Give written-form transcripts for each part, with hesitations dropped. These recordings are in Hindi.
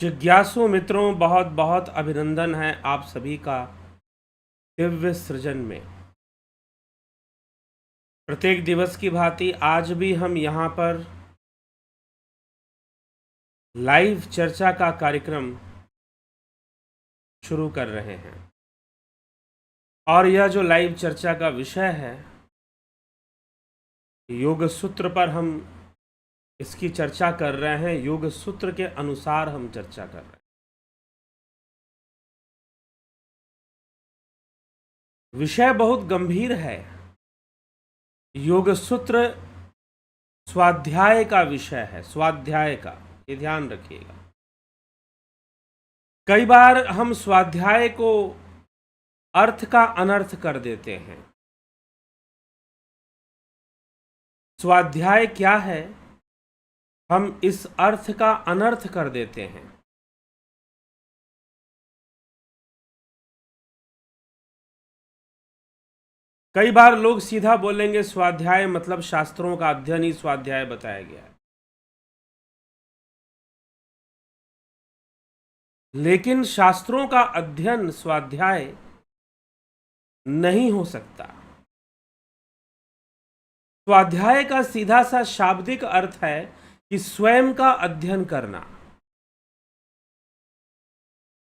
जिज्ञासु मित्रों, बहुत बहुत अभिनंदन है आप सभी का दिव्य सृजन में। प्रत्येक दिवस की भांति आज भी हम यहाँ पर लाइव चर्चा का कार्यक्रम शुरू कर रहे हैं और यह जो लाइव चर्चा का विषय है, योग सूत्र पर हम इसकी चर्चा कर रहे हैं। योग सूत्र के अनुसार हम चर्चा कर रहे हैं। विषय बहुत गंभीर है। योग सूत्र स्वाध्याय का विषय है, स्वाध्याय का, ये ध्यान रखिएगा। कई बार हम स्वाध्याय को अर्थ का अनर्थ कर देते हैं। स्वाध्याय क्या है, हम इस अर्थ का अनर्थ कर देते हैं। कई बार लोग सीधा बोलेंगे स्वाध्याय मतलब शास्त्रों का अध्ययन ही स्वाध्याय बताया गया है, लेकिन शास्त्रों का अध्ययन स्वाध्याय नहीं हो सकता। स्वाध्याय का सीधा सा शाब्दिक अर्थ है कि स्वयं का अध्ययन करना।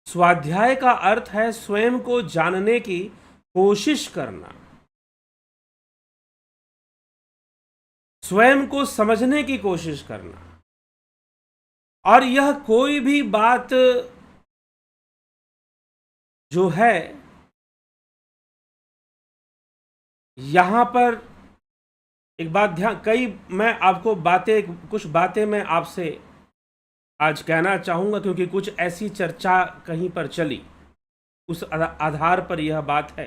स्वाध्याय का अर्थ है स्वयं को जानने की कोशिश करना, स्वयं को समझने की कोशिश करना। और यह कोई भी बात जो है, यहां पर एक बात ध्यान, मैं आपको कुछ बातें मैं आपसे आज कहना चाहूंगा, क्योंकि कुछ ऐसी चर्चा कहीं पर चली, उस आधार पर यह बात है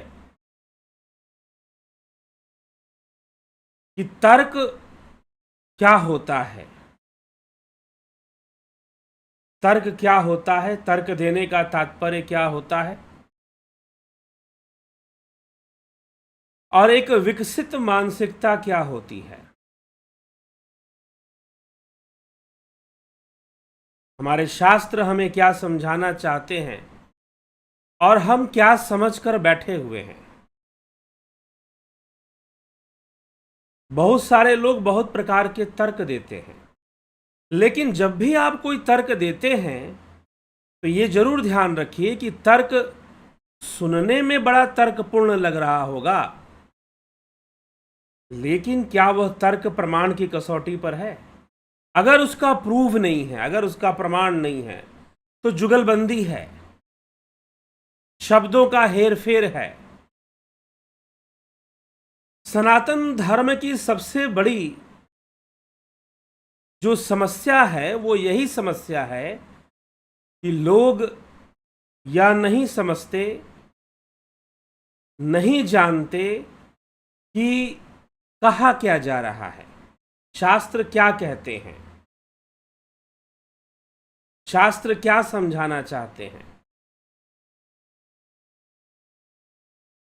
कि तर्क क्या होता है। तर्क क्या होता है, तर्क देने का तात्पर्य क्या होता है, और एक विकसित मानसिकता क्या होती है। हमारे शास्त्र हमें क्या समझाना चाहते हैं और हम क्या समझकर बैठे हुए हैं। बहुत सारे लोग बहुत प्रकार के तर्क देते हैं, लेकिन जब भी आप कोई तर्क देते हैं तो ये जरूर ध्यान रखिए कि तर्क सुनने में बड़ा तर्कपूर्ण लग रहा होगा, लेकिन क्या वह तर्क प्रमाण की कसौटी पर है? अगर उसका प्रूफ नहीं है, अगर उसका प्रमाण नहीं है, तो जुगलबंदी है, शब्दों का हेरफेर है। सनातन धर्म की सबसे बड़ी जो समस्या है वो यही समस्या है कि लोग या नहीं समझते, नहीं जानते कि कहा क्या जा रहा है, शास्त्र क्या कहते हैं, शास्त्र क्या समझाना चाहते हैं।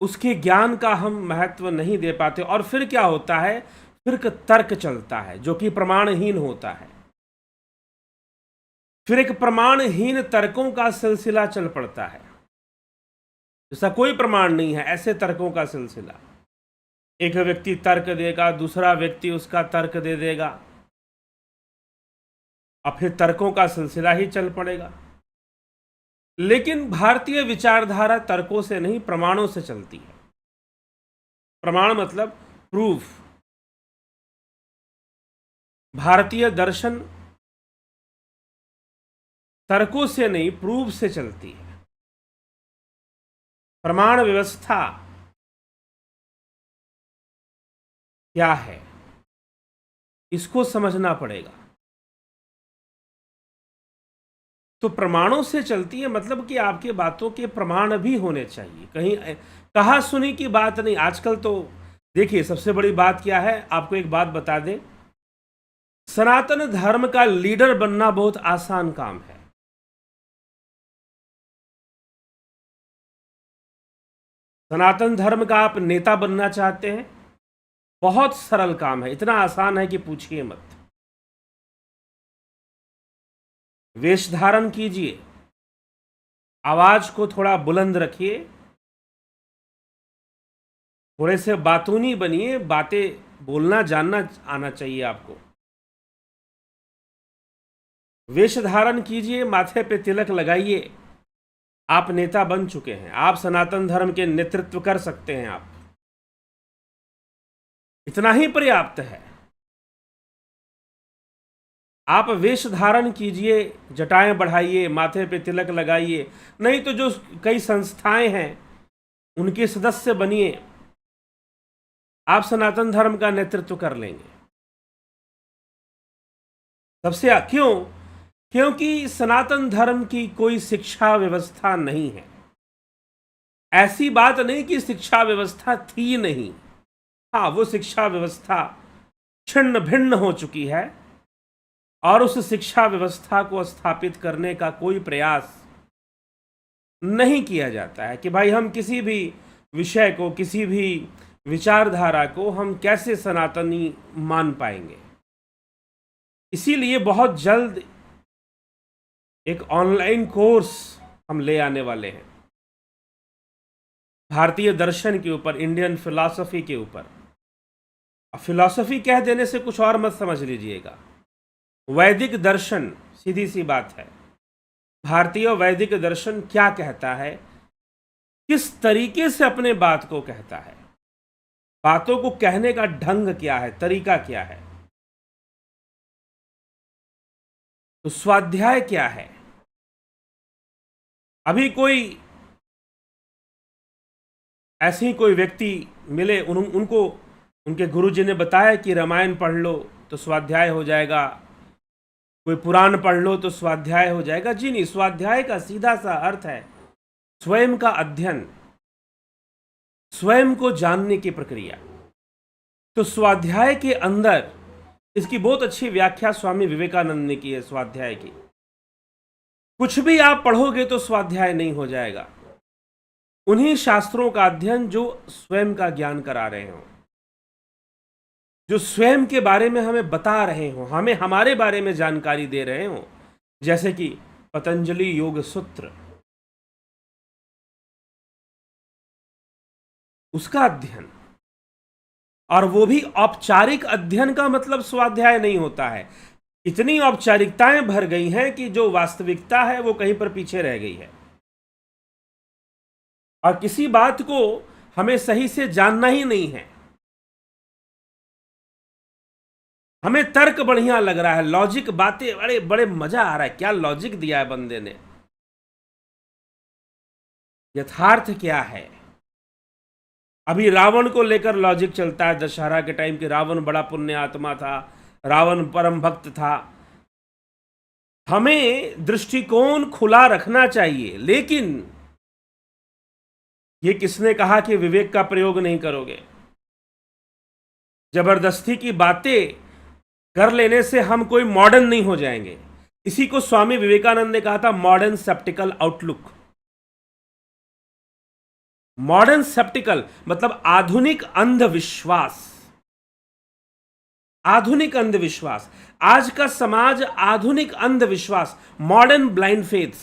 उसके ज्ञान का हम महत्व नहीं दे पाते, और फिर क्या होता है, फिर तर्क चलता है जो कि प्रमाणहीन होता है। फिर एक प्रमाणहीन तर्कों का सिलसिला चल पड़ता है, जैसा कोई प्रमाण नहीं है, ऐसे तर्कों का सिलसिला। एक व्यक्ति तर्क देगा, दूसरा व्यक्ति उसका तर्क दे देगा, और फिर तर्कों का सिलसिला ही चल पड़ेगा। लेकिन भारतीय विचारधारा तर्कों से नहीं, प्रमाणों से चलती है। प्रमाण मतलब प्रूफ। भारतीय दर्शन तर्कों से नहीं, प्रूफ से चलती है। प्रमाण व्यवस्था क्या है, इसको समझना पड़ेगा। तो प्रमाणों से चलती है, मतलब कि आपके बातों के प्रमाण भी होने चाहिए, कहीं कहा सुनी की बात नहीं। आजकल तो देखिए, सबसे बड़ी बात क्या है, आपको एक बात बता दें, सनातन धर्म का लीडर बनना बहुत आसान काम है। सनातन धर्म का आप नेता बनना चाहते हैं, बहुत सरल काम है, इतना आसान है कि पूछिए मत। वेश धारण कीजिए, आवाज को थोड़ा बुलंद रखिए, थोड़े से बातूनी बनिए, बातें बोलना जानना आना चाहिए आपको। वेश धारण कीजिए, माथे पे तिलक लगाइए। आप नेता बन चुके हैं, आप सनातन धर्म के नेतृत्व कर सकते हैं। आप इतना ही पर्याप्त है। आप वेश धारण कीजिए, जटाएं बढ़ाइए, माथे पे तिलक लगाइए। नहीं तो जो कई संस्थाएं हैं उनके सदस्य बनिए, आप सनातन धर्म का नेतृत्व कर लेंगे। सबसे क्यों? क्योंकि सनातन धर्म की कोई शिक्षा व्यवस्था नहीं है। ऐसी बात नहीं कि शिक्षा व्यवस्था थी नहीं, हाँ, वो शिक्षा व्यवस्था छिन्न भिन्न हो चुकी है और उस शिक्षा व्यवस्था को स्थापित करने का कोई प्रयास नहीं किया जाता है कि भाई हम किसी भी विषय को, किसी भी विचारधारा को हम कैसे सनातनी मान पाएंगे। इसीलिए बहुत जल्द एक ऑनलाइन कोर्स हम ले आने वाले हैं भारतीय दर्शन के ऊपर, इंडियन फिलॉसफी के ऊपर। फिलॉसफी कह देने से कुछ और मत समझ लीजिएगा। वैदिक दर्शन, सीधी सी बात है, भारतीय वैदिक दर्शन क्या कहता है, किस तरीके से अपने बात को कहता है, बातों को कहने का ढंग क्या है, तरीका क्या है, तो स्वाध्याय क्या है। अभी कोई ऐसे ही कोई व्यक्ति मिले, उनको उनके गुरुजी ने बताया कि रामायण पढ़ लो तो स्वाध्याय हो जाएगा, कोई पुराण पढ़ लो तो स्वाध्याय हो जाएगा। जी नहीं, स्वाध्याय का सीधा सा अर्थ है स्वयं का अध्ययन, स्वयं को जानने की प्रक्रिया। तो स्वाध्याय के अंदर इसकी बहुत अच्छी व्याख्या स्वामी विवेकानंद ने की है। स्वाध्याय की कुछ भी आप पढ़ोगे तो स्वाध्याय नहीं हो जाएगा। उन्हीं शास्त्रों का अध्ययन जो स्वयं का ज्ञान करा रहे हो, जो स्वयं के बारे में हमें बता रहे हो, हमें हमारे बारे में जानकारी दे रहे हो, जैसे कि पतंजलि योग सूत्र, उसका अध्ययन। और वो भी औपचारिक अध्ययन का मतलब स्वाध्याय नहीं होता है। इतनी औपचारिकताएं भर गई हैं कि जो वास्तविकता है वो कहीं पर पीछे रह गई है। और किसी बात को हमें सही से जानना ही नहीं है, हमें तर्क बढ़िया लग रहा है, लॉजिक बातें, बड़े बड़े मजा आ रहा है, क्या लॉजिक दिया है बंदे ने। यथार्थ क्या है? अभी रावण को लेकर लॉजिक चलता है दशहरा के टाइम कि रावण बड़ा पुण्य आत्मा था, रावण परम भक्त था। हमें दृष्टिकोण खुला रखना चाहिए, लेकिन ये किसने कहा कि विवेक का प्रयोग नहीं करोगे? जबरदस्ती की बातें कर लेने से हम कोई मॉडर्न नहीं हो जाएंगे। इसी को स्वामी विवेकानंद ने कहा था मॉडर्न सेप्टिकल आउटलुक। मॉडर्न सेप्टिकल मतलब आधुनिक अंधविश्वास। आधुनिक अंधविश्वास, आज का समाज आधुनिक अंधविश्वास, मॉडर्न ब्लाइंड फेथ्स,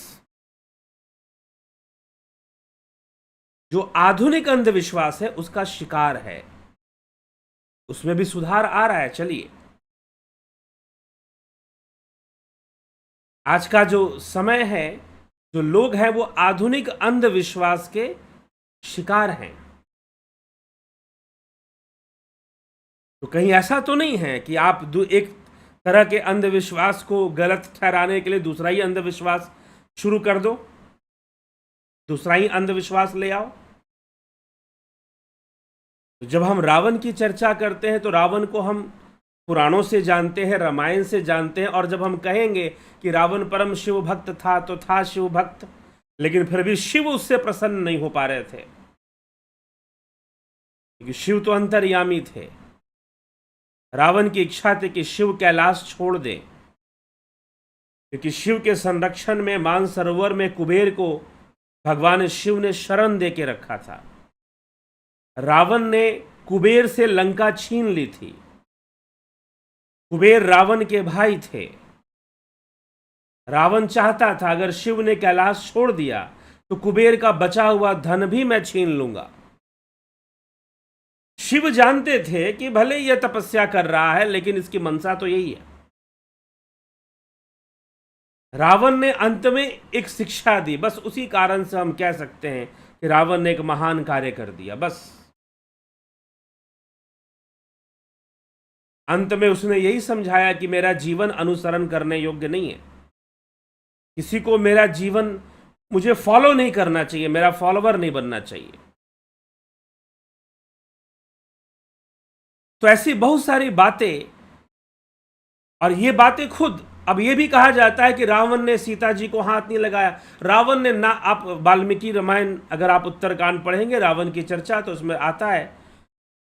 जो आधुनिक अंधविश्वास है उसका शिकार है। उसमें भी सुधार आ रहा है। चलिए, आज का जो समय है, जो लोग हैं वो आधुनिक अंधविश्वास के शिकार हैं। तो कहीं ऐसा तो नहीं है कि आप एक तरह के अंधविश्वास को गलत ठहराने के लिए दूसरा ही अंधविश्वास शुरू कर दो, दूसरा ही अंधविश्वास ले आओ। तो जब हम रावण की चर्चा करते हैं तो रावण को हम पुराणों से जानते हैं, रामायण से जानते हैं, और जब हम कहेंगे कि रावण परम शिव भक्त था तो था शिव भक्त, लेकिन फिर भी शिव उससे प्रसन्न नहीं हो पा रहे थे, क्योंकि शिव तो अंतर्यामी थे। रावण की इच्छा थी कि शिव कैलाश छोड़ दे, क्योंकि शिव के संरक्षण में मानसरोवर में कुबेर को भगवान शिव ने शरण दे के रखा था। रावण ने कुबेर से लंका छीन ली थी। कुबेर रावण के भाई थे। रावण चाहता था अगर शिव ने कैलाश छोड़ दिया तो कुबेर का बचा हुआ धन भी मैं छीन लूंगा। शिव जानते थे कि भले यह तपस्या कर रहा है लेकिन इसकी मंशा तो यही है। रावण ने अंत में एक शिक्षा दी, बस उसी कारण से हम कह सकते हैं कि रावण ने एक महान कार्य कर दिया। बस अंत में उसने यही समझाया कि मेरा जीवन अनुसरण करने योग्य नहीं है, किसी को मेरा जीवन मुझे फॉलो नहीं करना चाहिए, मेरा फॉलोवर नहीं बनना चाहिए। तो ऐसी बहुत सारी बातें, और ये बातें खुद अब ये भी कहा जाता है कि रावण ने सीता जी को हाथ नहीं लगाया। रावण ने ना, आप वाल्मीकि रामायण अगर आप उत्तरकांड पढ़ेंगे रावण की चर्चा तो उसमें आता है,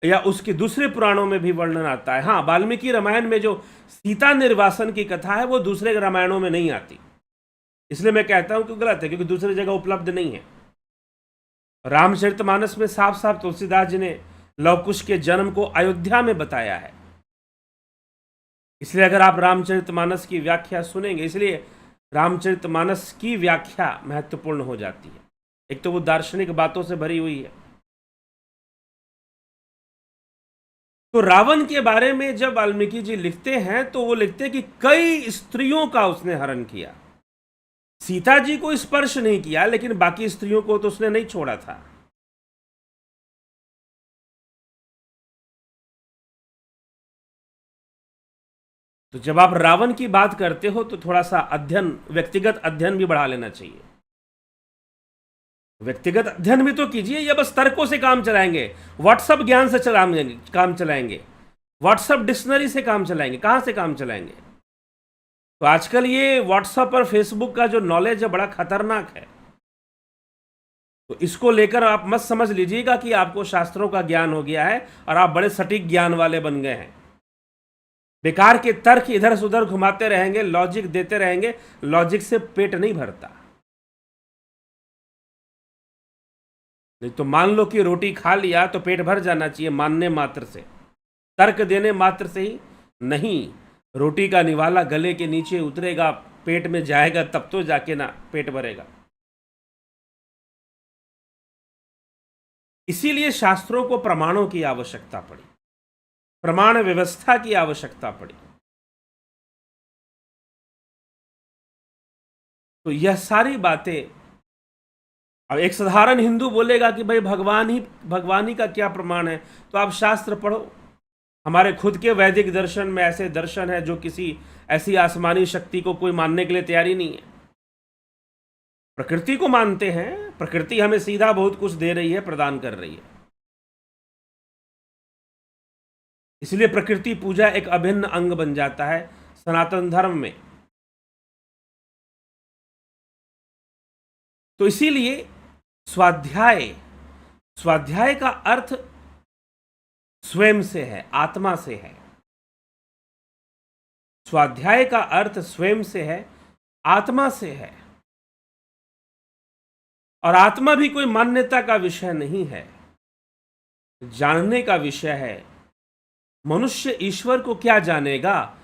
या उसके दूसरे पुराणों में भी वर्णन आता है। हाँ, वाल्मीकि रामायण में जो सीता निर्वासन की कथा है वो दूसरे रामायणों में नहीं आती, इसलिए मैं कहता हूं कि गलत है, क्योंकि दूसरी जगह उपलब्ध नहीं है। रामचरितमानस में साफ साफ तुलसीदास जी ने लव कुश के जन्म को अयोध्या में बताया है। इसलिए अगर आप रामचरितमानस की व्याख्या सुनेंगे, इसलिए रामचरितमानस की व्याख्या महत्वपूर्ण हो जाती है। एक तो वो दार्शनिक बातों से भरी हुई है। तो रावण के बारे में जब वाल्मीकि जी लिखते हैं तो वो लिखते हैं कि कई स्त्रियों का उसने हरण किया। सीता जी को स्पर्श नहीं किया लेकिन बाकी स्त्रियों को तो उसने नहीं छोड़ा था। तो जब आप रावण की बात करते हो तो थोड़ा सा अध्ययन, व्यक्तिगत अध्ययन भी बढ़ा लेना चाहिए। व्यक्तिगत अध्ययन भी तो कीजिए, या बस तर्कों से काम चलाएंगे, व्हाट्सएप ज्ञान से काम चलाएंगे, व्हाट्सएप डिक्शनरी से काम चलाएंगे, कहां से काम चलाएंगे? तो आजकल ये व्हाट्सएप और फेसबुक का जो नॉलेज है बड़ा खतरनाक है। तो इसको लेकर आप मत समझ लीजिएगा कि आपको शास्त्रों का ज्ञान हो गया है और आप बड़े सटीक ज्ञान वाले बन गए हैं। बेकार के तर्क इधर से उधर घुमाते रहेंगे, लॉजिक देते रहेंगे, लॉजिक से पेट नहीं भरता। नहीं तो मान लो कि रोटी खा लिया तो पेट भर जाना चाहिए मानने मात्र से, तर्क देने मात्र से ही नहीं। रोटी का निवाला गले के नीचे उतरेगा, पेट में जाएगा, तब तो जाके ना पेट भरेगा। इसीलिए शास्त्रों को प्रमाणों की आवश्यकता पड़ी, प्रमाण व्यवस्था की आवश्यकता पड़ी। तो यह सारी बातें, अब एक साधारण हिंदू बोलेगा कि भाई भगवान ही का क्या प्रमाण है, तो आप शास्त्र पढ़ो। हमारे खुद के वैदिक दर्शन में ऐसे दर्शन है जो किसी ऐसी आसमानी शक्ति को कोई मानने के लिए तैयारी नहीं है। प्रकृति को मानते हैं, प्रकृति हमें सीधा बहुत कुछ दे रही है, प्रदान कर रही है। इसलिए प्रकृति पूजा एक अभिन्न अंग बन जाता है सनातन धर्म में। तो इसीलिए स्वाध्याय का अर्थ स्वयं से है, आत्मा से है। स्वाध्याय का अर्थ स्वयं से है, आत्मा से है। और आत्मा भी कोई मान्यता का विषय नहीं है, जानने का विषय है। मनुष्य ईश्वर को क्या जानेगा?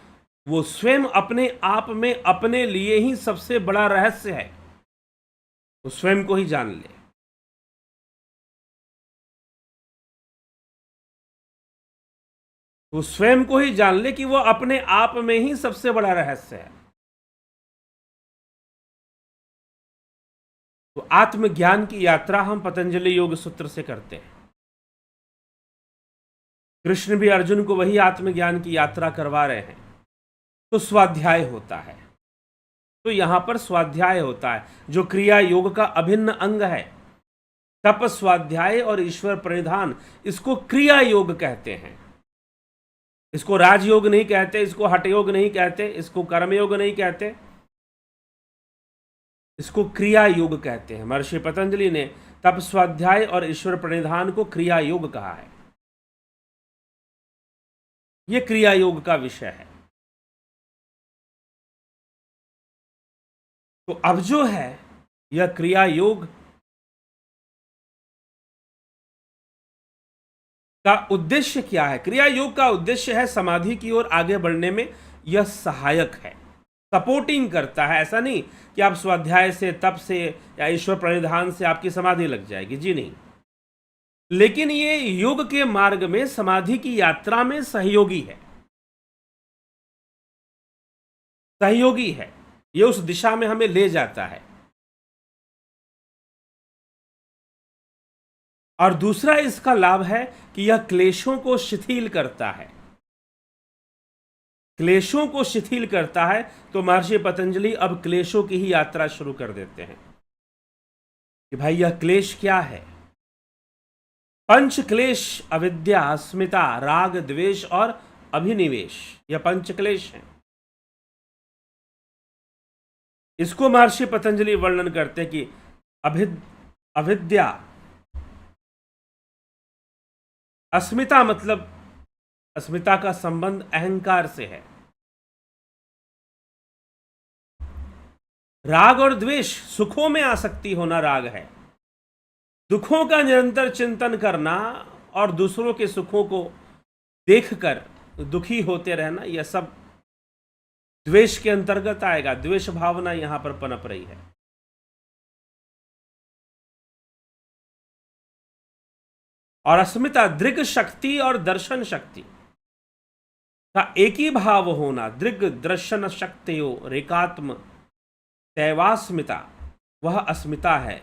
वो स्वयं अपने आप में अपने लिए ही सबसे बड़ा रहस्य है, वो स्वयं को ही जान ले। वो स्वयं को ही जान ले कि वो अपने आप में ही सबसे बड़ा रहस्य है। तो आत्मज्ञान की यात्रा हम पतंजलि योग सूत्र से करते हैं। कृष्ण भी अर्जुन को वही आत्मज्ञान की यात्रा करवा रहे हैं। तो स्वाध्याय होता है, तो यहां पर स्वाध्याय होता है जो क्रिया योग का अभिन्न अंग है। तप, स्वाध्याय और ईश्वर प्रणिधान, इसको क्रिया योग कहते हैं। इसको राजयोग नहीं कहते, इसको हठयोग नहीं कहते, इसको कर्मयोग नहीं कहते, इसको क्रिया योग कहते हैं। महर्षि पतंजलि ने तप, स्वाध्याय और ईश्वर प्रणिधान को क्रिया योग कहा है। यह क्रिया योग का विषय है। तो अब जो है यह क्रिया योग का उद्देश्य क्या है? क्रिया योग का उद्देश्य है समाधि की ओर आगे बढ़ने में यह सहायक है। सपोर्टिंग करता है। ऐसा नहीं कि आप स्वाध्याय से, तप से या ईश्वर प्रणिधान से आपकी समाधि लग जाएगी, जी नहीं। लेकिन ये योग के मार्ग में, समाधि की यात्रा में सहयोगी है, सहयोगी है। ये उस दिशा में हमें ले जाता है। और दूसरा इसका लाभ है कि यह क्लेशों को शिथिल करता है। क्लेशों को शिथिल करता है। तो महर्षि पतंजलि अब क्लेशों की ही यात्रा शुरू कर देते हैं कि भाई यह क्लेश क्या है। पंच क्लेश अविद्या, अस्मिता, राग, द्वेष और अभिनिवेश, यह पंच क्लेश हैं। इसको महर्षि पतंजलि वर्णन करते कि अविद्या, अस्मिता मतलब अस्मिता का संबंध अहंकार से है। राग और द्वेष, सुखों में आसक्ति होना राग है। दुखों का निरंतर चिंतन करना और दूसरों के सुखों को देखकर दुखी होते रहना, यह सब द्वेष के अंतर्गत आएगा। द्वेष भावना यहां पर पनप रही है। और अस्मिता, दृग शक्ति और दर्शन शक्ति का एक ही भाव होना। दृग दर्शन शक्तियो रेकात्म दैवास्मिता, वह अस्मिता है।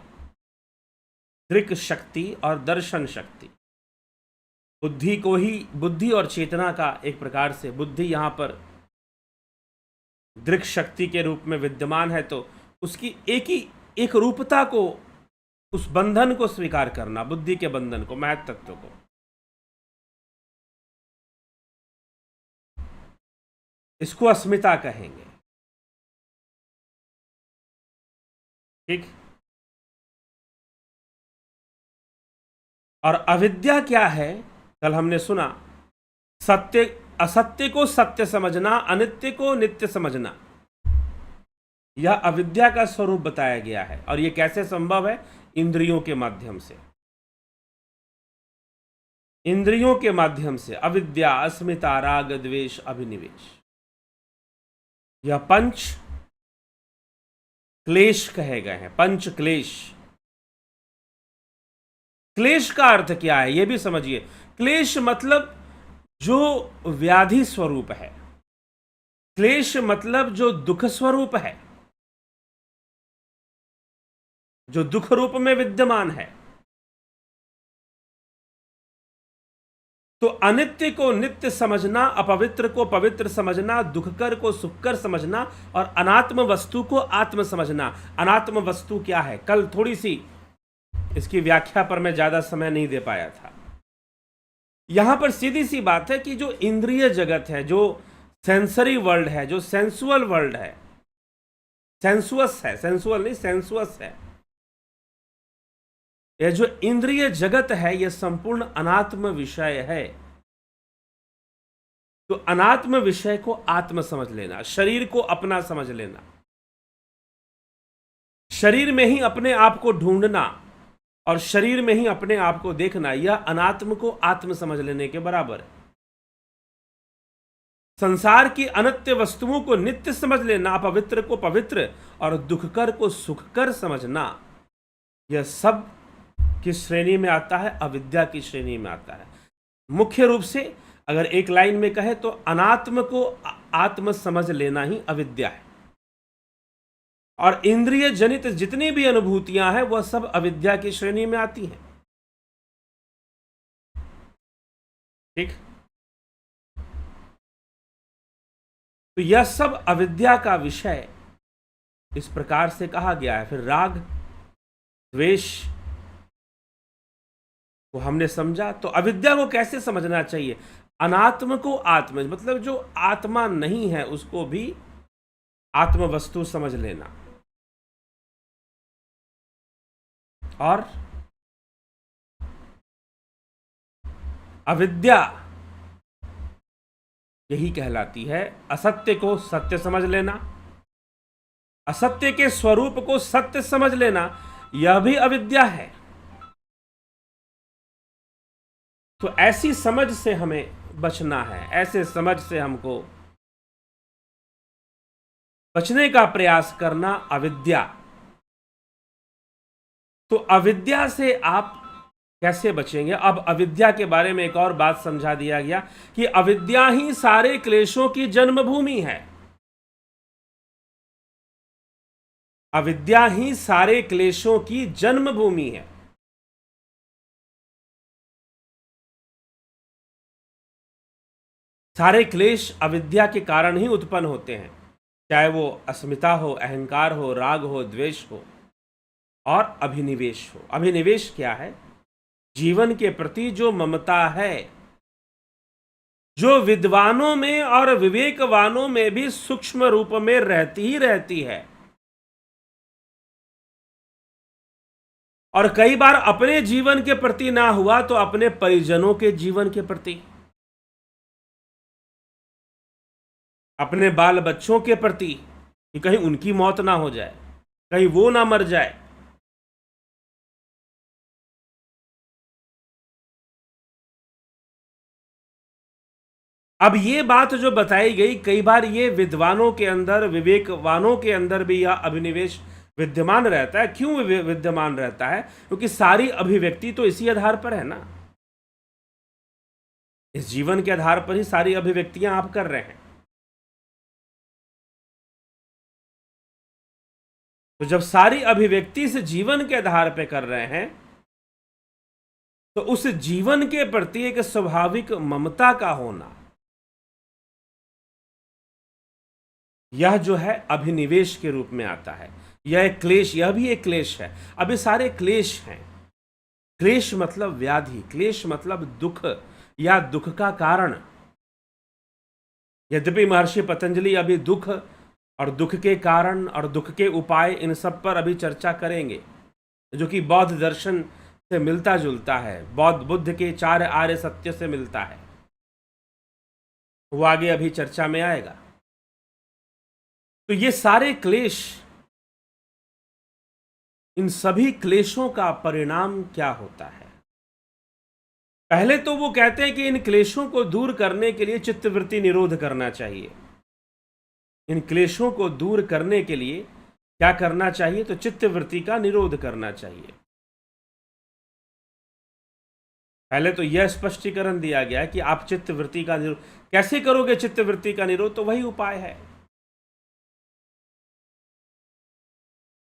दृक शक्ति और दर्शन शक्ति, बुद्धि को ही, बुद्धि और चेतना का एक प्रकार से, बुद्धि यहां पर दृक शक्ति के रूप में विद्यमान है। तो उसकी एक रूपता को, उस बंधन को स्वीकार करना, बुद्धि के बंधन को, महत तत्व को। इसको अस्मिता कहेंगे। ठीक। और अविद्या क्या है? कल हमने सुना, सत्य, असत्य को सत्य समझना, अनित्य को नित्य समझना, यह अविद्या का स्वरूप बताया गया है। और यह कैसे संभव है? इंद्रियों के माध्यम से। इंद्रियों के माध्यम से अविद्या, अस्मिता, राग, द्वेष, अभिनिवेश, यह पंच क्लेश कहे गए हैं। पंच क्लेश। क्लेश का अर्थ क्या है यह भी समझिए। क्लेश मतलब जो व्याधि स्वरूप है। क्लेश मतलब जो दुख स्वरूप है, जो दुख रूप में विद्यमान है। तो अनित्य को नित्य समझना, अपवित्र को पवित्र समझना, दुखकर को सुखकर समझना और अनात्म वस्तु को आत्म समझना। अनात्म वस्तु क्या है? कल थोड़ी सी इसकी व्याख्या पर मैं ज्यादा समय नहीं दे पाया था। यहां पर सीधी सी बात है कि जो इंद्रिय जगत है, जो सेंसरी वर्ल्ड है, जो सेंसुअल वर्ल्ड है, सेंसुअस है, सेंसुअल नहीं सेंसुअस है, यह जो इंद्रिय जगत है, यह संपूर्ण अनात्म विषय है। तो अनात्म विषय को आत्म समझ लेना, शरीर को अपना समझ लेना, शरीर में ही अपने आप को ढूंढना और शरीर में ही अपने आप को देखना, यह अनात्म को आत्म समझ लेने के बराबर है। संसार की अनित्य वस्तुओं को नित्य समझ लेना, अपवित्र को पवित्र और दुखकर को सुखकर समझना, यह सब किस श्रेणी में आता है? अविद्या की श्रेणी में आता है। मुख्य रूप से अगर एक लाइन में कहे तो अनात्म को आत्म समझ लेना ही अविद्या है। और इंद्रिय जनित जितनी भी अनुभूतियां हैं वह सब अविद्या की श्रेणी में आती हैं। ठीक। तो यह सब अविद्या का विषय इस प्रकार से कहा गया है। फिर राग द्वेष को हमने समझा। तो अविद्या को कैसे समझना चाहिए? अनात्म को आत्म, मतलब जो आत्मा नहीं है उसको भी आत्म वस्तु समझ लेना। और अविद्या यही कहलाती है असत्य को सत्य समझ लेना, असत्य के स्वरूप को सत्य समझ लेना, यह भी अविद्या है। तो ऐसी समझ से हमें बचना है, ऐसे समझ से हमको बचने का प्रयास करना अविद्या। तो अविद्या से आप कैसे बचेंगे? अब अविद्या के बारे में एक और बात समझा दिया गया कि अविद्या ही सारे क्लेशों की जन्मभूमि है। अविद्या ही सारे क्लेशों की जन्मभूमि है। सारे क्लेश अविद्या के कारण ही उत्पन्न होते हैं, चाहे वो अस्मिता हो, अहंकार हो, राग हो, द्वेष हो और अभिनिवेश हो। अभिनिवेश क्या है? जीवन के प्रति जो ममता है, जो विद्वानों में और विवेकवानों में भी सूक्ष्म रूप में रहती ही रहती है, और कई बार अपने जीवन के प्रति ना हुआ तो अपने परिजनों के जीवन के प्रति, अपने बाल बच्चों के प्रति, कि कहीं उनकी मौत ना हो जाए, कहीं वो ना मर जाए। अब ये बात जो बताई गई, कई बार ये विद्वानों के अंदर, विवेकवानों के अंदर भी यह अभिनिवेश विद्यमान रहता है। क्यों विद्यमान रहता है? क्योंकि सारी अभिव्यक्ति तो इसी आधार पर है ना, इस जीवन के आधार पर ही सारी अभिव्यक्तियां आप कर रहे हैं। तो जब सारी अभिव्यक्ति से जीवन के आधार पर कर रहे हैं, तो उस जीवन के प्रति एक स्वाभाविक ममता का होना, यह जो है अभिनिवेश के रूप में आता है। यह एक क्लेश, यह भी एक क्लेश है। अब ये सारे क्लेश हैं। क्लेश मतलब व्याधि, क्लेश मतलब दुख या दुख का कारण। यद्यपि महर्षि पतंजलि अभी दुख और दुख के कारण और दुख के उपाय, इन सब पर अभी चर्चा करेंगे, जो कि बौद्ध दर्शन से मिलता जुलता है, बौद्ध बुद्ध के 4 आर्य सत्य से मिलता है। वो आगे अभी चर्चा में आएगा। तो ये सारे क्लेश, इन सभी क्लेशों का परिणाम क्या होता है? पहले तो वो कहते हैं कि इन क्लेशों को दूर करने के लिए चित्तवृत्ति निरोध करना चाहिए। इन क्लेशों को दूर करने के लिए क्या करना चाहिए? तो चित्तवृत्ति का निरोध करना चाहिए। पहले तो यह स्पष्टीकरण दिया गया कि आप चित्तवृत्ति का निरोध कैसे करोगे? चित्तवृत्ति का निरोध तो वही उपाय है,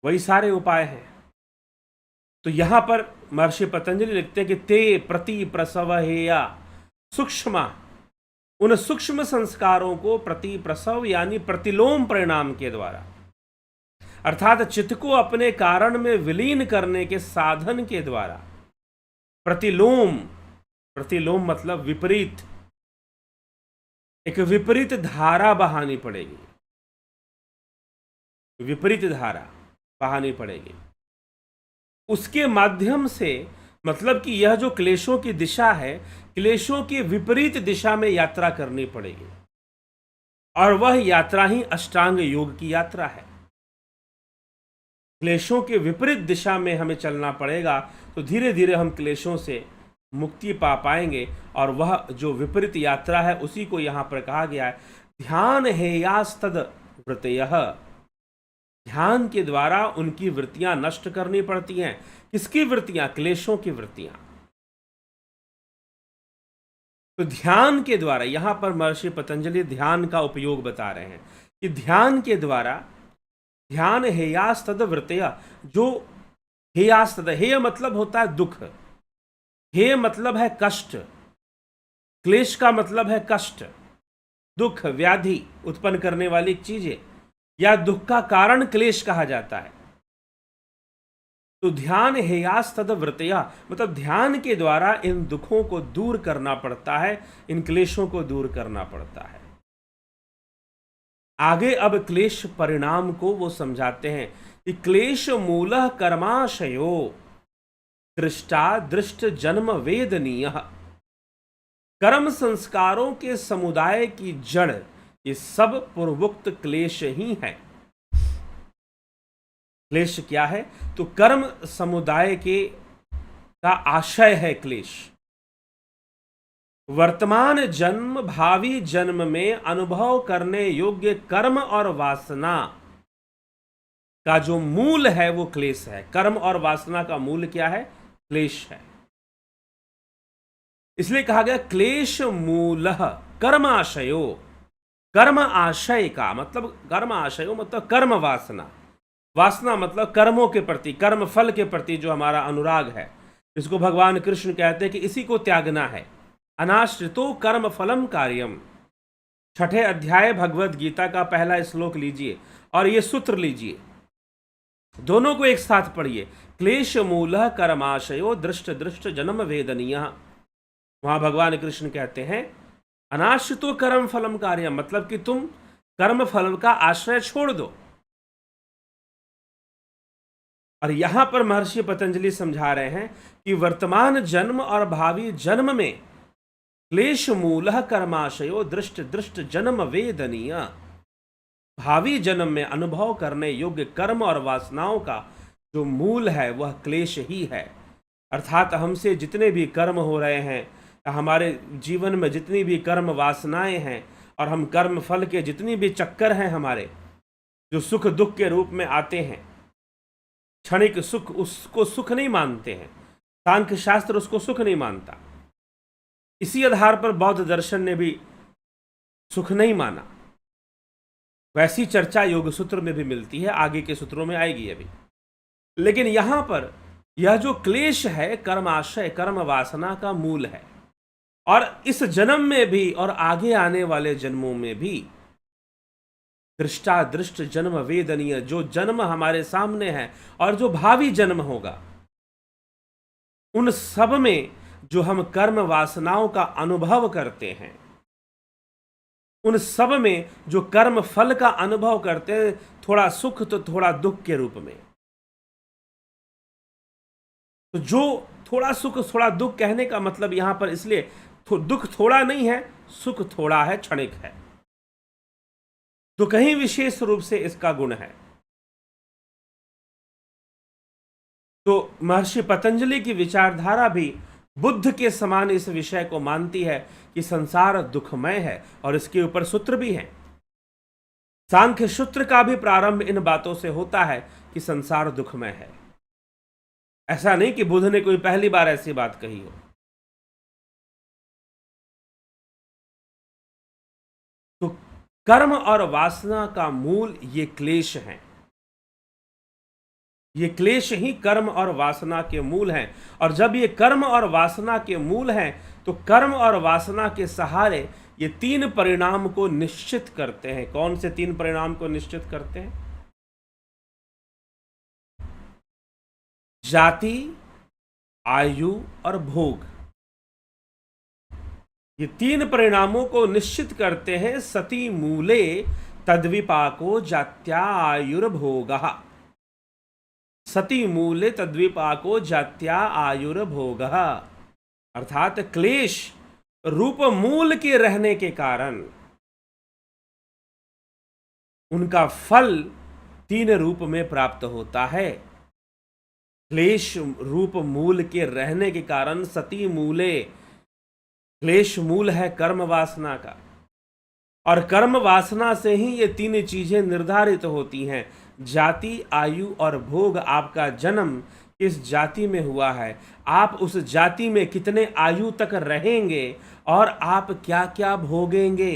वही सारे उपाय हैं। तो यहां पर महर्षि पतंजलि लिखते हैं कि ते प्रति प्रसव हेया सूक्ष्म, उन सूक्ष्म संस्कारों को प्रति प्रसव यानी प्रतिलोम परिणाम के द्वारा, अर्थात चित्त को अपने कारण में विलीन करने के साधन के द्वारा, प्रतिलोम, प्रतिलोम मतलब विपरीत, एक विपरीत धारा बहानी पड़ेगी, विपरीत धारा बहानी पड़ेगी। उसके माध्यम से, मतलब कि यह जो क्लेशों की दिशा है, क्लेशों की विपरीत दिशा में यात्रा करनी पड़ेगी, और वह यात्रा ही अष्टांग योग की यात्रा है। क्लेशों के विपरीत दिशा में हमें चलना पड़ेगा, तो धीरे धीरे हम क्लेशों से मुक्ति पा पाएंगे। और वह जो विपरीत यात्रा है, उसी को यहां पर कहा गया है ध्यान हेयास्तद वृत्तयः। ध्यान के द्वारा उनकी वृत्तियां नष्ट करनी पड़ती हैं। किसकी वृत्तियां? क्लेशों की वृत्तियां। तो ध्यान के द्वारा, यहां पर महर्षि पतंजलि ध्यान का उपयोग बता रहे हैं कि ध्यान के द्वारा, ध्यान हेयास्तद वृत्तयः, जो हेयास्तद, हेय मतलब होता है दुख, हेय मतलब है कष्ट, क्लेश का मतलब है कष्ट, दुख, व्याधि उत्पन्न करने वाली चीजें, या दुख का कारण क्लेश कहा जाता है। तो ध्यान हेयास्तद वृत्तयः मतलब ध्यान के द्वारा इन दुखों को दूर करना पड़ता है, इन क्लेशों को दूर करना पड़ता है। आगे अब क्लेश परिणाम को वो समझाते हैं कि क्लेश मूलः कर्माशयो दृष्टा दृष्ट जन्म वेदनीयः। कर्म संस्कारों के समुदाय की जड़ ये सब पूर्वोक्त क्लेश ही है। क्लेश क्या है? तो कर्म समुदाय के का आशय है क्लेश। वर्तमान जन्म भावी जन्म में अनुभव करने योग्य कर्म और वासना का जो मूल है वो क्लेश है। कर्म और वासना का मूल क्या है? क्लेश है। इसलिए कहा गया क्लेश मूलः कर्म आशयो। कर्म आशय का मतलब, कर्म आशयो मतलब कर्म वासना। वासना मतलब कर्मों के प्रति, कर्म फल के प्रति जो हमारा अनुराग है, इसको भगवान कृष्ण कहते हैं कि इसी को त्यागना है। अनाश्रितो कर्म फलम कार्यम। छठे अध्याय भगवत गीता का पहला श्लोक लीजिए और ये सूत्र लीजिए, दोनों को एक साथ पढ़िए। क्लेश मूलः कर्माशयो दृष्ट दृष्ट जन्म वेदनीय। वहां भगवान कृष्ण कहते हैं अनाश्रितो कर्म फलम कार्यम, मतलब कि तुम कर्म फल का आश्रय छोड़ दो। और यहां पर महर्षि पतंजलि समझा रहे हैं कि वर्तमान जन्म और भावी जन्म में क्लेश मूलः कर्माशयो दृष्ट दृष्ट जन्म वेदनीय। भावी जन्म में अनुभव करने योग्य कर्म और वासनाओं का जो मूल है वह क्लेश ही है। अर्थात हमसे जितने भी कर्म हो रहे हैं, हमारे जीवन में जितनी भी कर्म वासनाएं हैं और हम कर्म फल के जितनी भी चक्कर हैं हमारे, जो सुख दुख के रूप में आते हैं, क्षणिक सुख उसको सुख नहीं मानते हैं। सांख्य शास्त्र उसको सुख नहीं मानता। इसी आधार पर बौद्ध दर्शन ने भी सुख नहीं माना। वैसी चर्चा योग सूत्र में भी मिलती है, आगे के सूत्रों में आएगी अभी। लेकिन यहां पर यह जो क्लेश है कर्म आशय, कर्म वासना का मूल है। और इस जन्म में भी और आगे आने वाले जन्मों में भी दृष्टा दृष्ट जन्म वेदनीय, जो जन्म हमारे सामने है और जो भावी जन्म होगा, उन सब में जो हम कर्म वासनाओं का अनुभव करते हैं, उन सब में जो कर्म फल का अनुभव करते हैं, थोड़ा सुख तो थोड़ा दुख के रूप में। तो जो थोड़ा सुख थोड़ा दुख कहने का मतलब यहां पर इसलिए दुख थोड़ा नहीं है, सुख थोड़ा है, क्षणिक है, तो कहीं विशेष रूप से इसका गुण है। तो महर्षि पतंजलि की विचारधारा भी बुद्ध के समान इस विषय को मानती है कि संसार दुखमय है, और इसके ऊपर सूत्र भी हैं। सांख्य सूत्र का भी प्रारंभ इन बातों से होता है कि संसार दुखमय है। ऐसा नहीं कि बुद्ध ने कोई पहली बार ऐसी बात कही हो। तो कर्म और वासना का मूल ये क्लेश हैं। ये क्लेश ही कर्म और वासना के मूल हैं। और जब ये कर्म और वासना के मूल हैं, तो कर्म और वासना के सहारे ये तीन परिणाम को निश्चित करते हैं। कौन से तीन परिणाम को निश्चित करते हैं? जाति, आयु और भोग। ये तीन परिणामों को निश्चित करते हैं। सती मूले तद्विपाको जात्या आयुर्भोगः। सती मूले तद्विपाको जात्या आयुर्भोगः, अर्थात क्लेश रूप मूल के रहने के कारण उनका फल तीन रूप में प्राप्त होता है। क्लेश रूप मूल के रहने के कारण सती मूले, क्लेश मूल है कर्म वासना का, और कर्म वासना से ही ये तीन चीजें निर्धारित होती हैं। जाति, आयु और भोग। आपका जन्म किस जाति में हुआ है, आप उस जाति में कितने आयु तक रहेंगे, और आप क्या क्या भोगेंगे,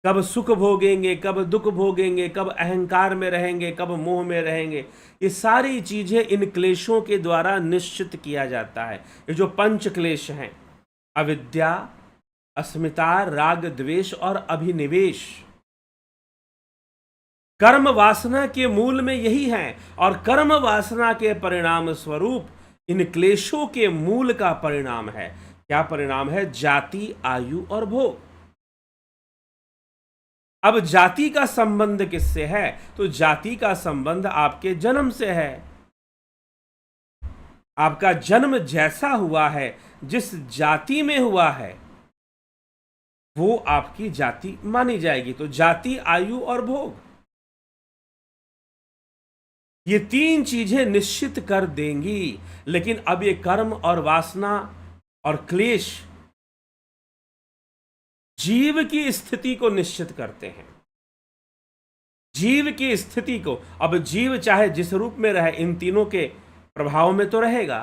कब सुख भोगेंगे, कब दुख भोगेंगे, कब अहंकार में रहेंगे, कब मोह में रहेंगे, ये सारी चीजें इन क्लेशों के द्वारा निश्चित किया जाता है। ये जो पंच क्लेश हैं, अविद्या, अस्मिता, राग द्वेष और अभिनिवेश, कर्म वासना के मूल में यही है। और कर्म वासना के परिणाम स्वरूप इन क्लेशों के मूल का परिणाम है। क्या परिणाम है? जाति, आयु और भोग। अब जाति का संबंध किससे है? तो जाति का संबंध आपके जन्म से है। आपका जन्म जैसा हुआ है, जिस जाति में हुआ है, वो आपकी जाति मानी जाएगी। तो जाति, आयु और भोग, ये तीन चीजें निश्चित कर देंगी। लेकिन अब ये कर्म और वासना और क्लेश जीव की स्थिति को निश्चित करते हैं, जीव की स्थिति को। अब जीव चाहे जिस रूप में रहे, इन तीनों के प्रभाव में तो रहेगा।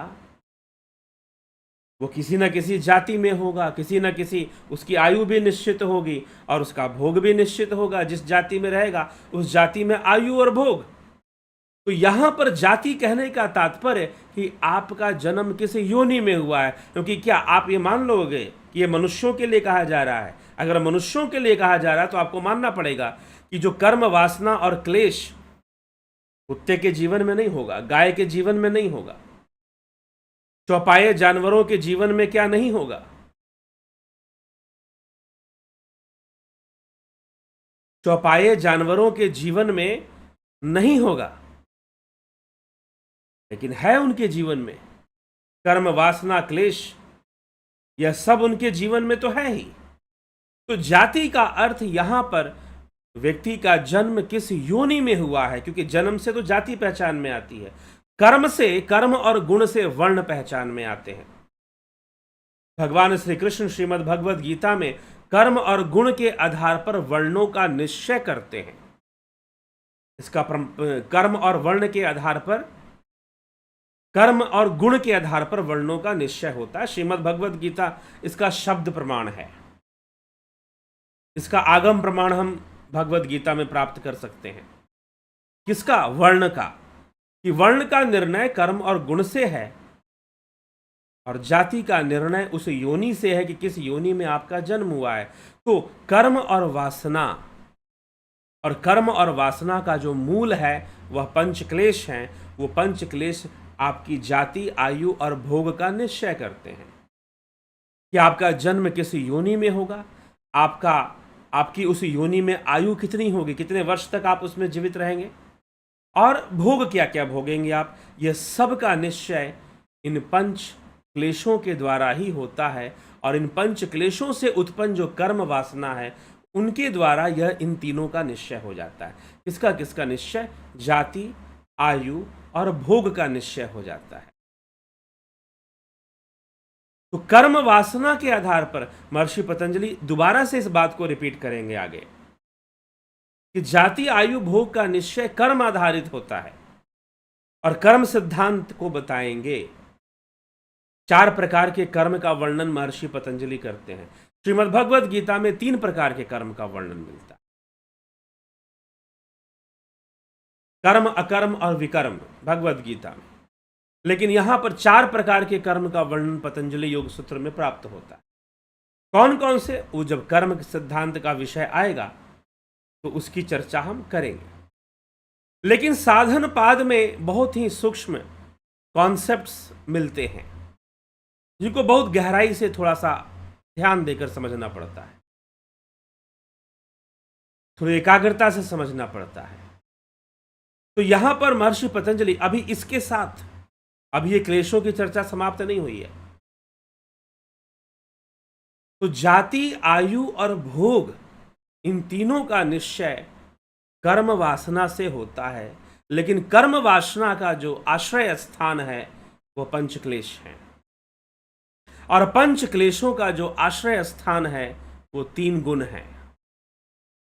वो किसी न किसी जाति में होगा, किसी न किसी, उसकी आयु भी निश्चित होगी और उसका भोग भी निश्चित होगा। जिस जाति में रहेगा उस जाति में आयु और भोग। तो यहां पर जाति कहने का तात्पर्य कि आपका जन्म किस योनि में हुआ है। क्योंकि क्या आप ये मान लोगे कि ये मनुष्यों के लिए कहा जा रहा है? अगर मनुष्यों के लिए कहा जा रहा है तो आपको मानना पड़ेगा कि जो कर्म, वासना और क्लेश कुत्ते के जीवन में नहीं होगा, गाय के जीवन में नहीं होगा, चौपाए जानवरों के जीवन में क्या नहीं होगा, चौपाए जानवरों के जीवन में नहीं होगा, लेकिन है उनके जीवन में। कर्म, वासना, क्लेश, यह सब उनके जीवन में तो है ही। तो जाति का अर्थ यहां पर व्यक्ति का जन्म किस योनि में हुआ है, क्योंकि जन्म से तो जाति पहचान में आती है, कर्म से, कर्म और गुण से वर्ण पहचान में आते हैं। भगवान श्री कृष्ण श्रीमद् भगवद गीता में कर्म और गुण के आधार पर वर्णों का निश्चय करते हैं। इसका कर्म और वर्ण के आधार पर, कर्म और गुण के आधार पर वर्णों का निश्चय होता है। श्रीमद् भगवद गीता इसका शब्द प्रमाण है। इसका आगम प्रमाण हम भगवद गीता में प्राप्त कर सकते हैं। किसका? वर्ण का। कि वर्ण का निर्णय कर्म और गुण से है और जाति का निर्णय उस योनि से है कि किस योनि में आपका जन्म हुआ है। तो कर्म और वासना, और कर्म और वासना का जो मूल है वह पंच क्लेश हैं। वो पंच क्लेश आपकी जाति, आयु और भोग का निश्चय करते हैं कि आपका जन्म किस योनि में होगा, आपकी उस योनि में आयु कितनी होगी, कितने वर्ष तक आप उसमें जीवित रहेंगे, और भोग क्या क्या भोगेंगे आप। यह सब का निश्चय इन पंच क्लेशों के द्वारा ही होता है। और इन पंच क्लेशों से उत्पन्न जो कर्म वासना है उनके द्वारा यह इन तीनों का निश्चय हो जाता है। किसका किसका निश्चय? जाति, आयु और भोग का निश्चय हो जाता है। तो कर्म वासना के आधार पर महर्षि पतंजलि दोबारा से इस बात को रिपीट करेंगे आगे कि जाति, आयु, भोग का निश्चय कर्म आधारित होता है। और कर्म सिद्धांत को बताएंगे। 4 प्रकार के कर्म का वर्णन महर्षि पतंजलि करते हैं। श्रीमद् भगवद गीता में 3 प्रकार के कर्म का वर्णन मिलता है, कर्म, अकर्म और विकर्म भगवद गीता में। लेकिन यहां पर 4 प्रकार के कर्म का वर्णन पतंजलि योग सूत्र में प्राप्त होता है। कौन कौन से? वो जब कर्म सिद्धांत का विषय आएगा तो उसकी चर्चा हम करेंगे। लेकिन साधन पाद में बहुत ही सूक्ष्म कॉन्सेप्ट्स मिलते हैं जिनको बहुत गहराई से थोड़ा सा ध्यान देकर समझना पड़ता है, थोड़ी एकाग्रता से समझना पड़ता है। तो यहां पर महर्षि पतंजलि अभी इसके साथ, अभी ये क्लेशों की चर्चा समाप्त नहीं हुई है। तो जाति, आयु और भोग, इन तीनों का निश्चय कर्म वासना से होता है। लेकिन कर्म वासना का जो आश्रय स्थान है वह पंच क्लेश है, और पंच क्लेशों का जो आश्रय स्थान है वो 3 गुण है।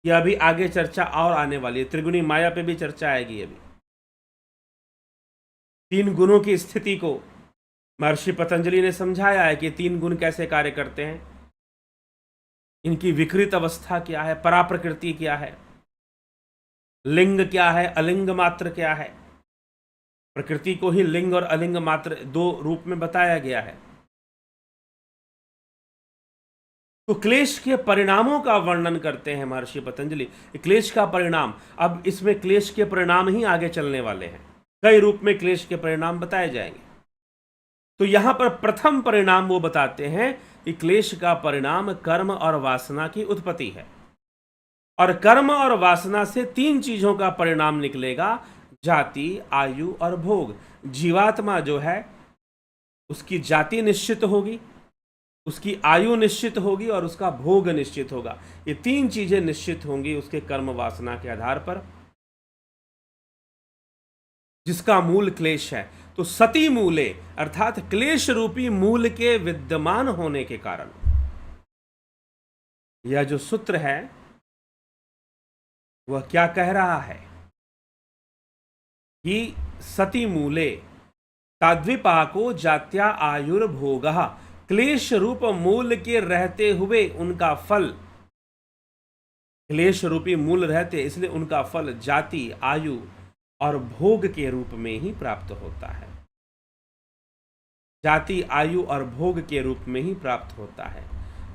यह अभी आगे चर्चा और आने वाली है, त्रिगुणी माया पे भी चर्चा आएगी। अभी 3 गुणों की स्थिति को महर्षि पतंजलि ने समझाया है कि 3 गुण कैसे कार्य करते हैं, इनकी विकृत अवस्था क्या है, पराप्रकृति क्या है, लिंग क्या है, अलिंग मात्र क्या है। प्रकृति को ही लिंग और अलिंग मात्र 2 रूप में बताया गया है। तो क्लेश के परिणामों का वर्णन करते हैं महर्षि पतंजलि। क्लेश का परिणाम, अब इसमें क्लेश के परिणाम ही आगे चलने वाले हैं, कई रूप में क्लेश के परिणाम बताए जाएंगे। तो यहां पर प्रथम परिणाम वो बताते हैं कि क्लेश का परिणाम कर्म और वासना की उत्पत्ति है, और कर्म और वासना से 3 चीजों का परिणाम निकलेगा, जाति, आयु और भोग। जीवात्मा जो है उसकी जाति निश्चित होगी, उसकी आयु निश्चित होगी और उसका भोग निश्चित होगा। ये 3 चीजें निश्चित होंगी उसके कर्म वासना के आधार पर, जिसका मूल क्लेश है। तो सती मूले अर्थात क्लेश रूपी मूल के विद्यमान होने के कारण यह जो सूत्र है वह क्या कह रहा है कि सती मूले ताद्विपाको जात्या आयुर्भोग, क्लेश रूप मूल के रहते हुए उनका फल, क्लेश रूपी मूल रहते इसलिए उनका फल जाति आयु और भोग के रूप में ही प्राप्त होता है, जाति आयु और भोग के रूप में ही प्राप्त होता है।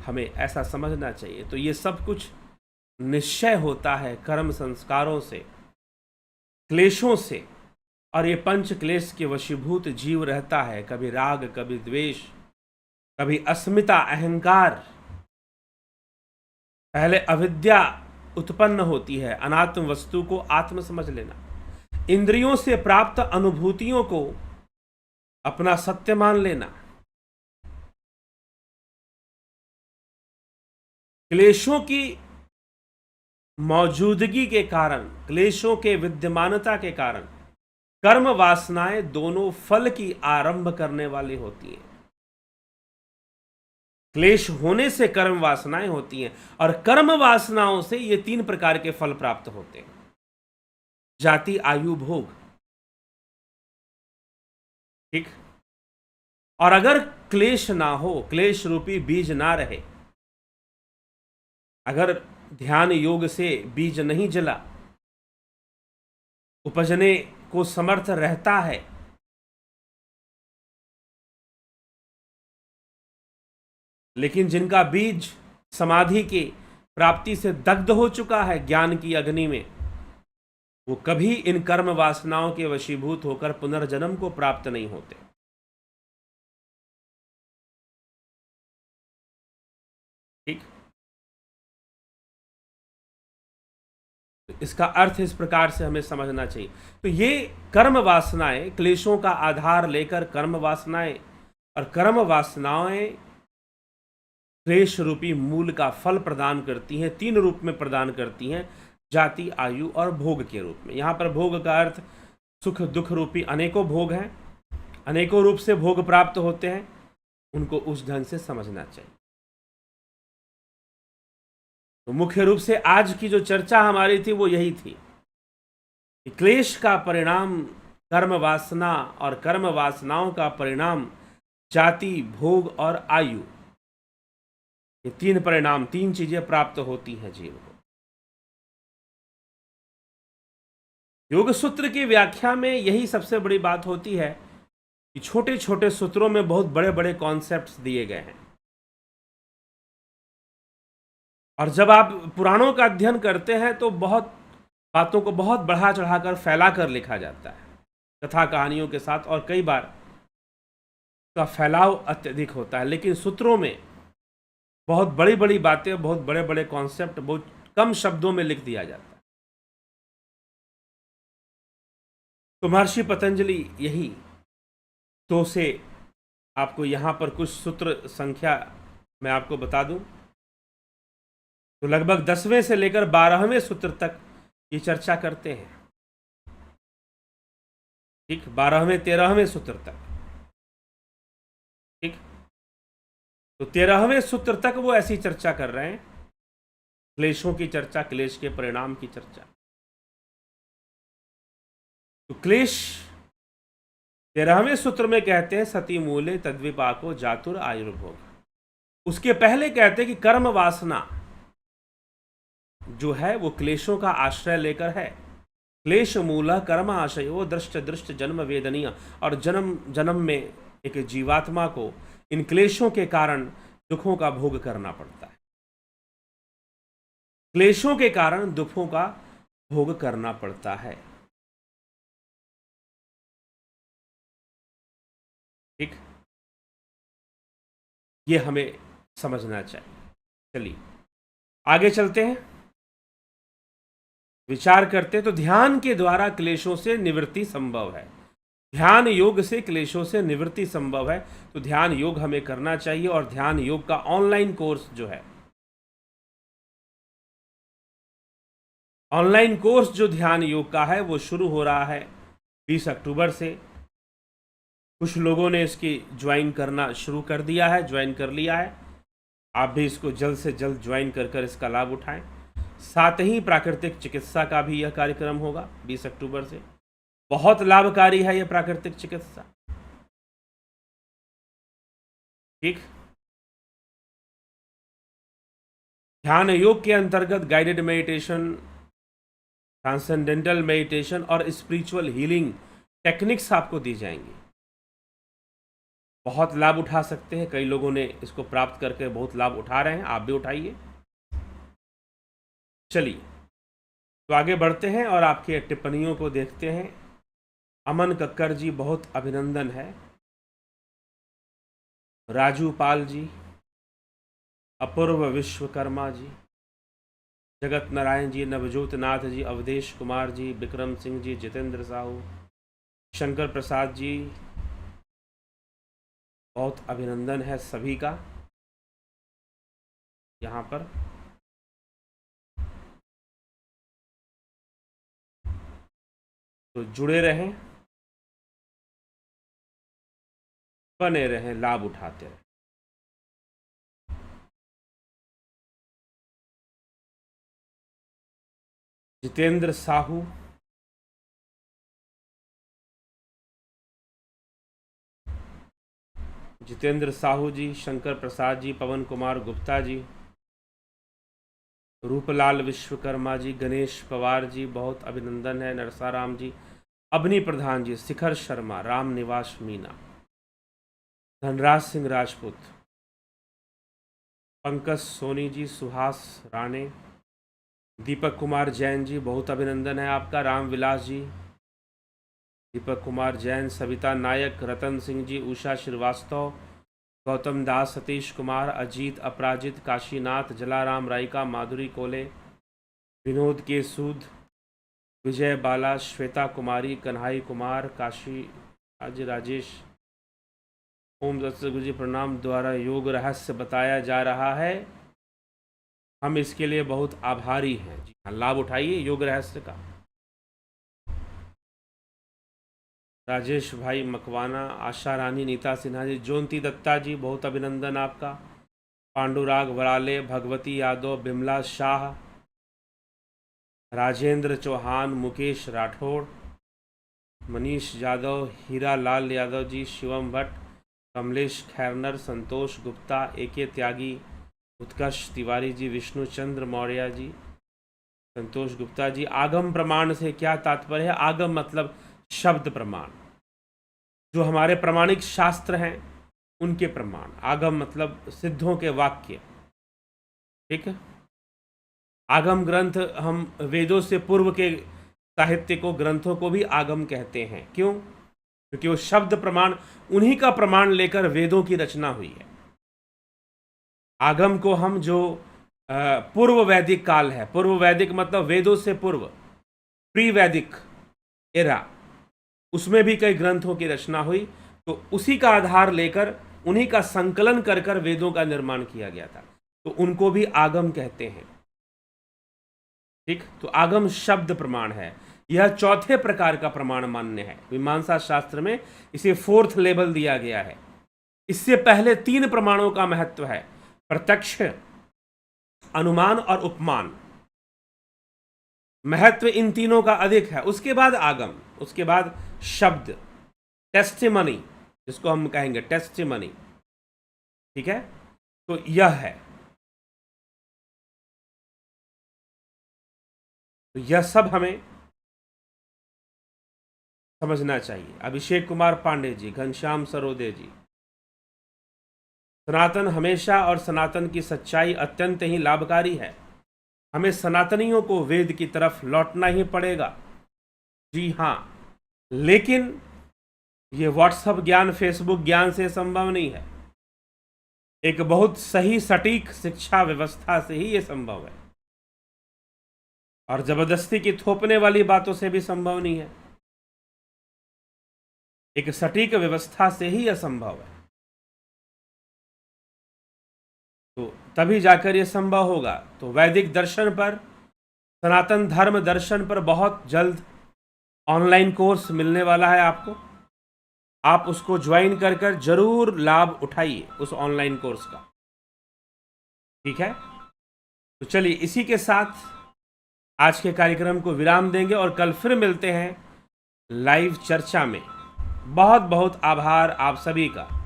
हमें ऐसा समझना चाहिए। तो ये सब कुछ निश्चय होता है कर्म संस्कारों से, क्लेशों से, और ये पंच क्लेश के वशीभूत जीव रहता है, कभी राग, कभी द्वेष, कभी अस्मिता, अहंकार। पहले अविद्या उत्पन्न होती है, अनात्म वस्तु को आत्म समझ लेना, इंद्रियों से प्राप्त अनुभूतियों को अपना सत्य मान लेना, क्लेशों की मौजूदगी के कारण, क्लेशों के विद्यमानता के कारण कर्म वासनाएं दोनों फल की आरंभ करने वाली होती हैं। क्लेश होने से कर्म वासनाएं होती हैं और कर्म वासनाओं से ये 3 प्रकार के फल प्राप्त होते हैं, जाति आयु भोग। ठीक। और अगर क्लेश ना हो, क्लेश रूपी बीज ना रहे, अगर ध्यान योग से बीज नहीं जला, उपजने को समर्थ रहता है, लेकिन जिनका बीज समाधि की प्राप्ति से दग्ध हो चुका है ज्ञान की अग्नि में, वो कभी इन कर्म वासनाओं के वशीभूत होकर पुनर्जन्म को प्राप्त नहीं होते। ठीक। इसका अर्थ इस प्रकार से हमें समझना चाहिए। तो ये कर्म वासनाएं, क्लेशों का आधार लेकर कर्म वासनाएं, और कर्म वासनाएं क्लेश रूपी मूल का फल प्रदान करती हैं, 3 रूप में प्रदान करती हैं, जाति आयु और भोग के रूप में। यहां पर भोग का अर्थ सुख दुख रूपी अनेकों भोग हैं, अनेकों रूप से भोग प्राप्त होते हैं, उनको उस ढंग से समझना चाहिए। तो मुख्य रूप से आज की जो चर्चा हमारी थी वो यही थी कि क्लेश का परिणाम कर्म वासना और कर्म वासनाओं का परिणाम जाति भोग और आयु, ये 3 परिणाम, 3 चीजें प्राप्त होती हैं जीव को। योग सूत्र की व्याख्या में यही सबसे बड़ी बात होती है कि छोटे छोटे सूत्रों में बहुत बड़े बड़े कॉन्सेप्ट्स दिए गए हैं, और जब आप पुराणों का अध्ययन करते हैं तो बहुत बातों को बहुत बढ़ा चढ़ाकर फैला कर लिखा जाता है कथा कहानियों के साथ, और कई बार का फैलाव अत्यधिक होता है, लेकिन सूत्रों में बहुत बड़ी बड़ी बातें, बहुत बड़े बड़े कॉन्सेप्ट बहुत कम शब्दों में लिख दिया जाता है। तो महर्षि पतंजलि यही तो से आपको यहाँ पर कुछ सूत्र संख्या मैं आपको बता दूं, तो लगभग 10वें से लेकर 12वें सूत्र तक ये चर्चा करते हैं। ठीक, 12वें 13वें सूत्र तक। ठीक, तो 13वें सूत्र तक वो ऐसी चर्चा कर रहे हैं, क्लेशों की चर्चा, क्लेश के परिणाम की चर्चा। तो क्लेश 13वें सूत्र में कहते हैं सती मूले तद्विपाको जातुर आयुर्भोग। उसके पहले कहते हैं कि कर्म वासना जो है वो क्लेशों का आश्रय लेकर है। क्लेश मूल कर्म आशयो दृष्ट दृष्ट जन्म वेदनीय, और जन्म जन्म में एक जीवात्मा को इन क्लेशों के कारण दुखों का भोग करना पड़ता है, क्लेशों के कारण दुखों का भोग करना पड़ता है। ठीक, ये हमें समझना चाहिए। चलिए आगे चलते हैं, विचार करते हैं। तो ध्यान के द्वारा क्लेशों से निवृत्ति संभव है, ध्यान योग से क्लेशों से निवृत्ति संभव है। तो ध्यान योग हमें करना चाहिए, और ध्यान योग का ऑनलाइन कोर्स जो है, ऑनलाइन कोर्स जो ध्यान योग का है वो शुरू हो रहा है 20 अक्टूबर से। कुछ लोगों ने इसकी ज्वाइन करना शुरू कर दिया है, ज्वाइन कर लिया है। आप भी इसको जल्द से जल्द ज्वाइन कर इसका लाभ उठाएं। साथ ही प्राकृतिक चिकित्सा का भी यह कार्यक्रम होगा 20 अक्टूबर से। बहुत लाभकारी है यह प्राकृतिक चिकित्सा। ठीक। ध्यान योग के अंतर्गत गाइडेड मेडिटेशन, ट्रांसेंडेंटल मेडिटेशन और स्पिरिचुअल हीलिंग टेक्निक्स आपको दी जाएंगी। बहुत लाभ उठा सकते हैं। कई लोगों ने इसको प्राप्त करके बहुत लाभ उठा रहे हैं, आप भी उठाइए। चलिए तो आगे बढ़ते हैं और आपके टिप्पणियों को देखते हैं। अमन कक्कर जी, बहुत अभिनंदन है। राजू पाल जी, अपूर्व विश्वकर्मा जी, जगत नारायण जी, नवजोत नाथ जी, अवधेश कुमार जी, विक्रम सिंह जी, जितेंद्र साहू, शंकर प्रसाद जी, बहुत अभिनंदन है सभी का यहाँ पर। तो जुड़े रहें, बने रहें, लाभ उठाते रहें। जितेंद्र साहू, जितेंद्र साहू जी, शंकर प्रसाद जी, पवन कुमार गुप्ता जी, रूपलाल विश्वकर्मा जी, गणेश पवार जी, बहुत अभिनंदन है। नरसाराम जी, अवनी प्रधान जी, शिखर शर्मा, राम निवास मीना, धनराज सिंह राजपूत, पंकज सोनी जी, सुहास राणे, दीपक कुमार जैन जी, बहुत अभिनंदन है आपका। रामविलास जी, दीपक कुमार जैन, सविता नायक, रतन सिंह जी, उषा श्रीवास्तव, गौतम दास, सतीश कुमार, अजीत, अपराजित, काशीनाथ, जलाराम रायका, माधुरी कोले, विनोद के सूद, विजय बाला, श्वेता कुमारी, कन्हाई कुमार, काशी आज, राजेश, ओम दत्त गुरु जी प्रणाम। द्वारा योग रहस्य बताया जा रहा है, हम इसके लिए बहुत आभारी हैं। जी हाँ, लाभ उठाइए योग रहस्य का। राजेश भाई मकवाना, आशा रानी, नीता सिन्हा जी, जोंती दत्ता जी, बहुत अभिनंदन आपका। पांडुराग वराले, भगवती यादव, बिमला शाह, राजेंद्र चौहान, मुकेश राठौड़, मनीष यादव, हीरा लाल यादव जी, शिवम भट्ट, कमलेश खैरनर, संतोष गुप्ता, एके त्यागी, उत्कर्ष तिवारी जी, विष्णु चंद्र मौर्य जी, संतोष गुप्ता जी। आगम प्रमाण से क्या तात्पर्य है? आगम मतलब शब्द प्रमाण, जो हमारे प्रमाणिक शास्त्र हैं उनके प्रमाण। आगम मतलब सिद्धों के वाक्य। ठीक है। आगम ग्रंथ, हम वेदों से पूर्व के साहित्य को, ग्रंथों को भी आगम कहते हैं। क्यों? क्योंकि वो शब्द प्रमाण, उन्हीं का प्रमाण लेकर वेदों की रचना हुई है। आगम को हम जो पूर्व वैदिक काल है, पूर्व वैदिक मतलब वेदों से पूर्व, प्री वैदिक एरा, उसमें भी कई ग्रंथों की रचना हुई, तो उसी का आधार लेकर उन्हीं का संकलन कर कर वेदों का निर्माण किया गया था, तो उनको भी आगम कहते हैं। ठीक। तो आगम शब्द प्रमाण है। यह चौथे प्रकार का प्रमाण मान्य है। मीमांसा शास्त्र में इसे फोर्थ लेवल दिया गया है। इससे पहले 3 प्रमाणों का महत्व है: प्रत्यक्ष, अनुमान और उपमान। महत्व इन तीनों का अधिक है। उसके बाद आगम, उसके बाद शब्द, टेस्टिमनी, जिसको हम कहेंगे टेस्टिमनी। ठीक है। तो यह है, तो यह सब हमें समझना चाहिए। अभिषेक कुमार पांडे जी, घनश्याम सरोदे जी, सनातन हमेशा और सनातन की सच्चाई अत्यंत ही लाभकारी है। हमें सनातनियों को वेद की तरफ लौटना ही पड़ेगा। जी हाँ, लेकिन ये व्हाट्सएप ज्ञान, फेसबुक ज्ञान से संभव नहीं है। एक बहुत सही सटीक शिक्षा व्यवस्था से ही ये संभव है, और जबरदस्ती की थोपने वाली बातों से भी संभव नहीं है। एक सटीक व्यवस्था से ही यह संभव है। तो तभी जाकर यह संभव होगा। तो वैदिक दर्शन पर, सनातन धर्म दर्शन पर बहुत जल्द ऑनलाइन कोर्स मिलने वाला है आपको। आप उसको ज्वाइन कर कर जरूर लाभ उठाइए उस ऑनलाइन कोर्स का। ठीक है, तो चलिए इसी के साथ आज के कार्यक्रम को विराम देंगे और कल फिर मिलते हैं लाइव चर्चा में। बहुत बहुत आभार आप सभी का।